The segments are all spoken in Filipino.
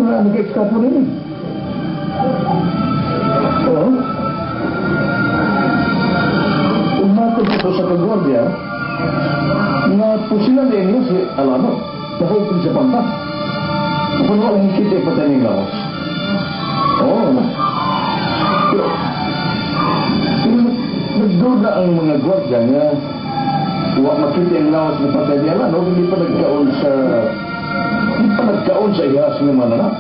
nga nag-eskapo rin eh. Oo. Umatod ito sa kagwardya, nga pusilan din niya si Alano. Nakaupin sa pampa. Kung walang kita ipatay ng gawas. Oo. Pero nagduda ang mga gwardya nga huwag makita yung lawas ng patay niya Alano, hindi pa nagkaon sa ihas ng mananap.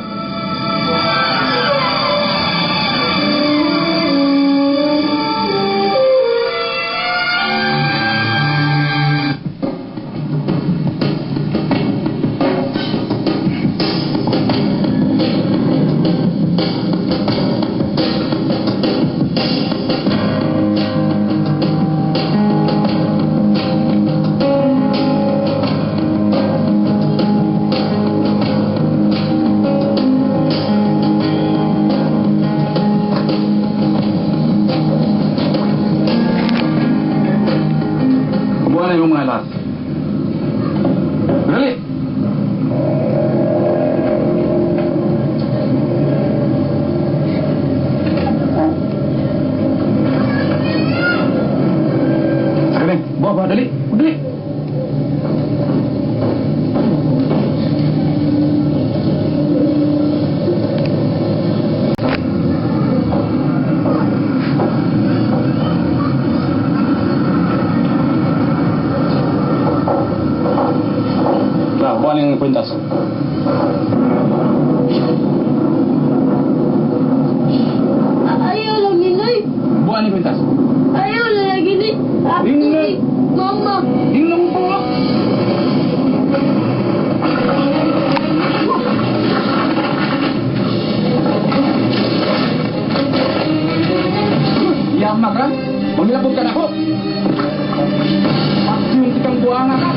Yung mga lahat. Dali! Sige, bawa ba? Dali! Dali! Buwan yung kwintas. Ayaw lang Ninoy. Buwan yung kwintas. Ayaw lang lagi ni. Ninoy. Mama. Tingnan mo po. Yamak ka? Maglapot ka na ko. Pati yung kitang buwanga ka.